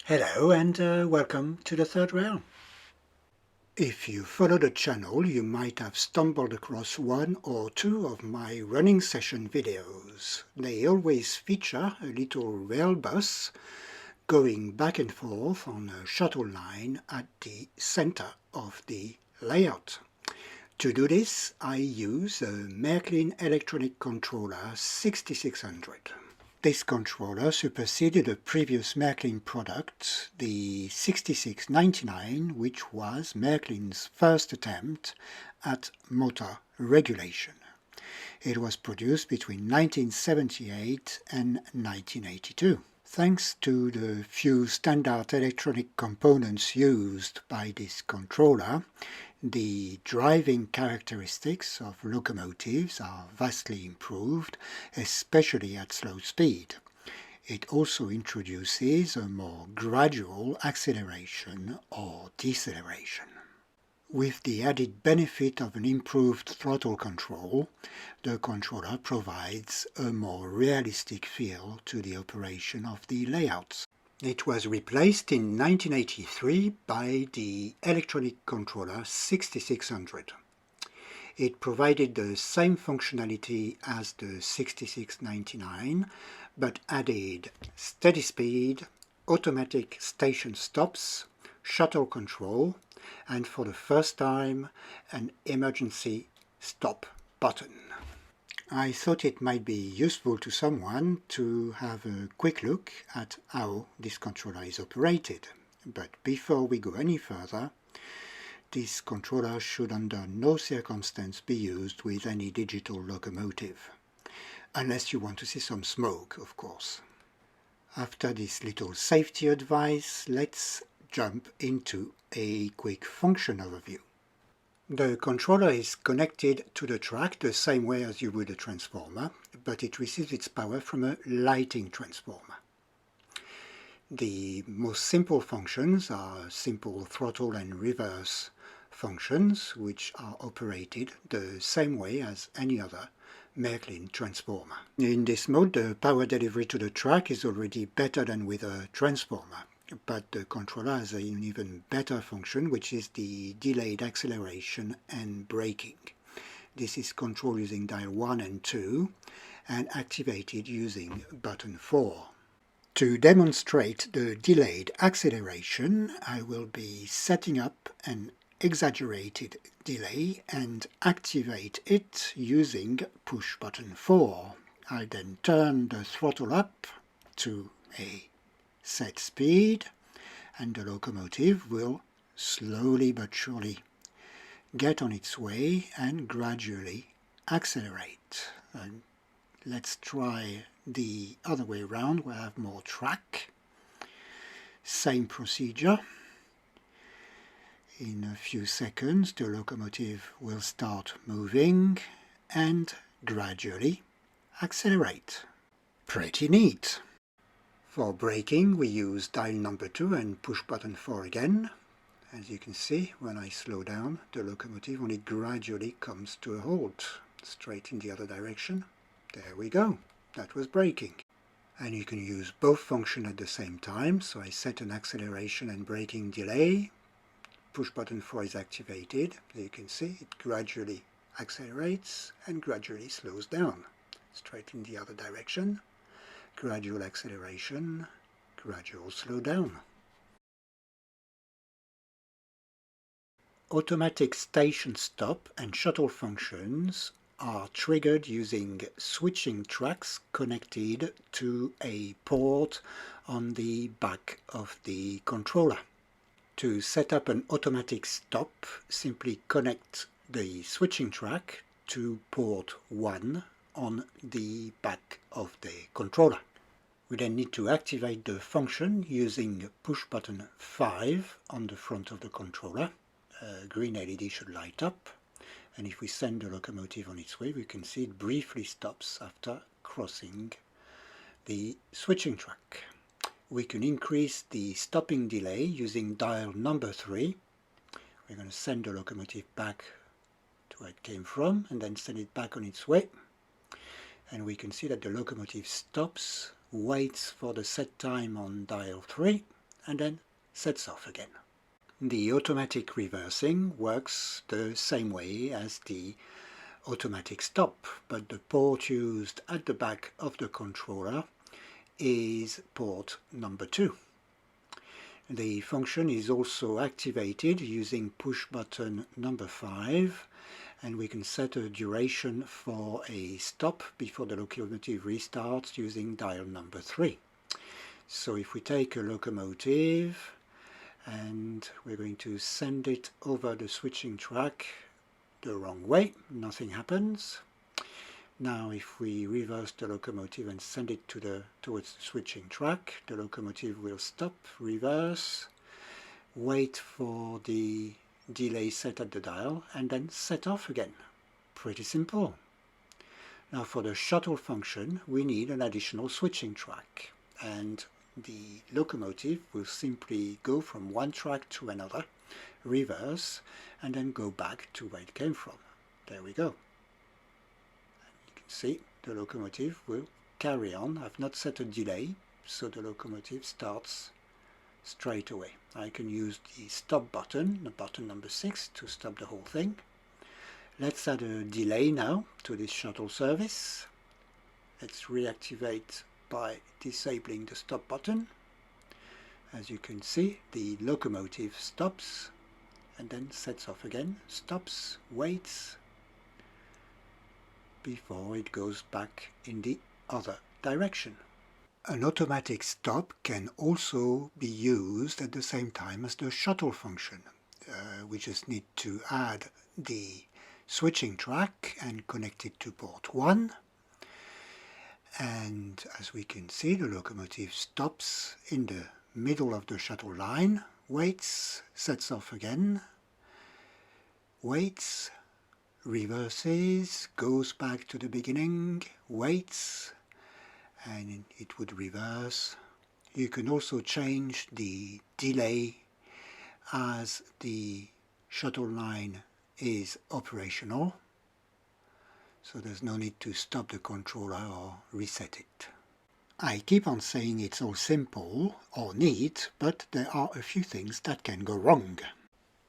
Hello and welcome to the third rail. If you follow the channel, you might have stumbled across one or two of my running session videos. They always feature a little rail bus going back and forth on a shuttle line at the center of the layout. To do this, I use a Märklin Electronic Controller 6600. This controller superseded a previous Märklin product, the 6699, which was Märklin's first attempt at motor regulation. It was produced between 1978 and 1982. Thanks to the few standard electronic components used by this controller, the driving characteristics of locomotives are vastly improved, especially at slow speed. It also introduces a more gradual acceleration or deceleration. With the added benefit of an improved throttle control, the controller provides a more realistic feel to the operation of the layouts. It was replaced in 1983 by the Electronic Controller 6600. It provided the same functionality as the 6699, but added steady speed, automatic station stops, shuttle control, and for the first time an emergency stop button. I thought it might be useful to someone to have a quick look at how this controller is operated. But before we go any further, this controller should under no circumstance be used with any digital locomotive. Unless you want to see some smoke, of course. After this little safety advice, let's jump into a quick function overview. The controller is connected to the track the same way as you would a transformer, but it receives its power from a lighting transformer. The most simple functions are simple throttle and reverse functions, which are operated the same way as any other Märklin transformer. In this mode, the power delivery to the track is already better than with a transformer. But the controller has an even better function, which is the delayed acceleration and braking. This is controlled using dial 1 and 2 and activated using button 4. To demonstrate the delayed acceleration, I will be setting up an exaggerated delay and activate it using push button 4. I then turn the throttle up to a set speed, and the locomotive will slowly but surely get on its way and gradually accelerate. And let's try the other way around, where I have more track. Same procedure. In a few seconds the locomotive will start moving and gradually accelerate. Pretty neat. For braking, we use dial number 2 and push button 4 again. As you can see, when I slow down, the locomotive only gradually comes to a halt, straight in the other direction. There we go, that was braking. And you can use both functions at the same time, so I set an acceleration and braking delay. Push button 4 is activated. As you can see, it gradually accelerates and gradually slows down, straight in the other direction. Gradual acceleration, gradual slow down. Automatic station stop and shuttle functions are triggered using switching tracks connected to a port on the back of the controller. To set up an automatic stop, simply connect the switching track to port 1 on the back of the controller. We then need to activate the function using push button 5 on the front of the controller. A green LED should light up, and if we send the locomotive on its way, we can see it briefly stops after crossing the switching track. We can increase the stopping delay using dial number 3. We're going to send the locomotive back to where it came from and then send it back on its way. And we can see that the locomotive stops, waits for the set time on dial 3, and then sets off again. The automatic reversing works the same way as the automatic stop, but the port used at the back of the controller is port number 2. The function is also activated using push button number 5, and we can set a duration for a stop before the locomotive restarts using dial number 3. So if we take a locomotive and we're going to send it over the switching track the wrong way, nothing happens. Now if we reverse the locomotive and send it towards the switching track, the locomotive will stop, reverse, wait for the delay set at the dial, and then set off again. Pretty simple. Now for the shuttle function, we need an additional switching track, and the locomotive will simply go from one track to another, reverse, and then go back to where it came from. There we go. See, the locomotive will carry on. I've not set a delay, so the locomotive starts straight away. I can use the stop button, the button number 6, to stop the whole thing. Let's add a delay now to this shuttle service. Let's reactivate by disabling the stop button. As you can see, the locomotive stops and then sets off again, stops, waits, before it goes back in the other direction. An automatic stop can also be used at the same time as the shuttle function. We just need to add the switching track and connect it to port 1. And as we can see, the locomotive stops in the middle of the shuttle line, waits, sets off again, waits, reverses, goes back to the beginning, waits, and it would reverse. You can also change the delay as the shuttle line is operational, so there's no need to stop the controller or reset it. I keep on saying it's all simple or neat, but there are a few things that can go wrong.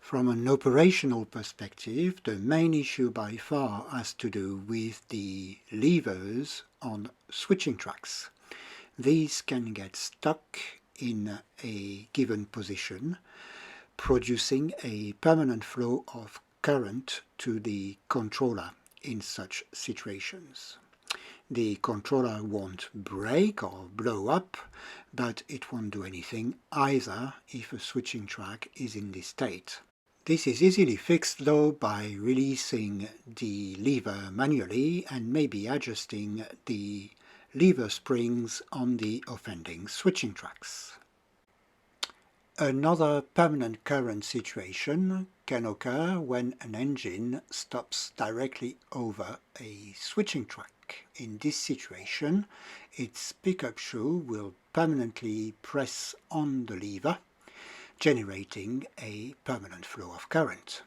From an operational perspective, the main issue by far has to do with the levers on switching tracks. These can get stuck in a given position, producing a permanent flow of current to the controller in such situations. The controller won't break or blow up, but it won't do anything either if a switching track is in this state. This is easily fixed though by releasing the lever manually and maybe adjusting the lever springs on the offending switching tracks. Another permanent current situation can occur when an engine stops directly over a switching track. In this situation, its pickup shoe will permanently press on the lever, generating a permanent flow of current.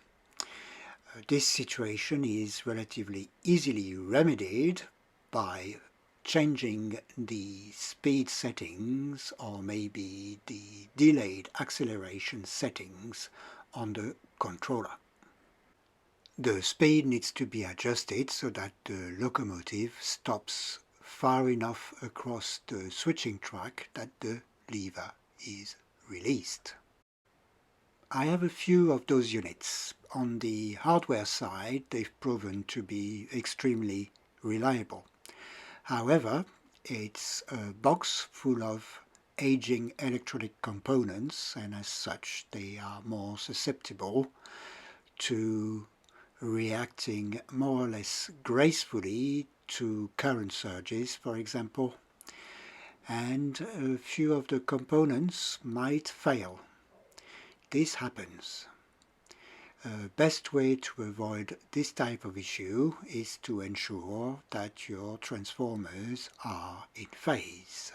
This situation is relatively easily remedied by changing the speed settings or maybe the delayed acceleration settings on the controller. The speed needs to be adjusted so that the locomotive stops far enough across the switching track that the lever is released. I have a few of those units. On the hardware side, they've proven to be extremely reliable. However, it's a box full of aging electronic components, and as such they are more susceptible to reacting more or less gracefully to current surges, for example, and a few of the components might fail. This happens. Best way to avoid this type of issue is to ensure that your transformers are in phase.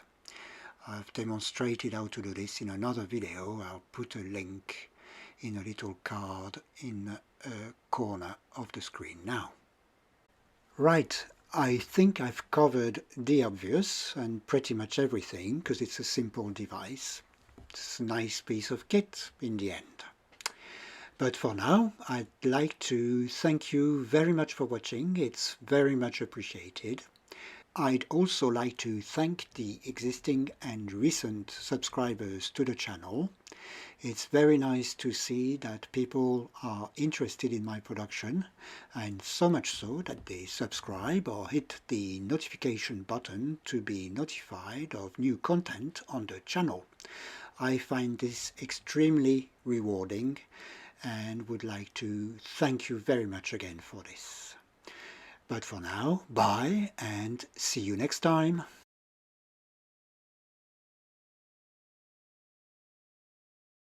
I've demonstrated how to do this in another video. I'll put a link in a little card in a corner of the screen now. Right, I think I've covered the obvious and pretty much everything because it's a simple device. It's a nice piece of kit in the end. But for now, I'd like to thank you very much for watching. It's very much appreciated. I'd also like to thank the existing and recent subscribers to the channel. It's very nice to see that people are interested in my production, and so much so that they subscribe or hit the notification button to be notified of new content on the channel. I find this extremely rewarding and would like to thank you very much again for this. But for now, bye and see you next time.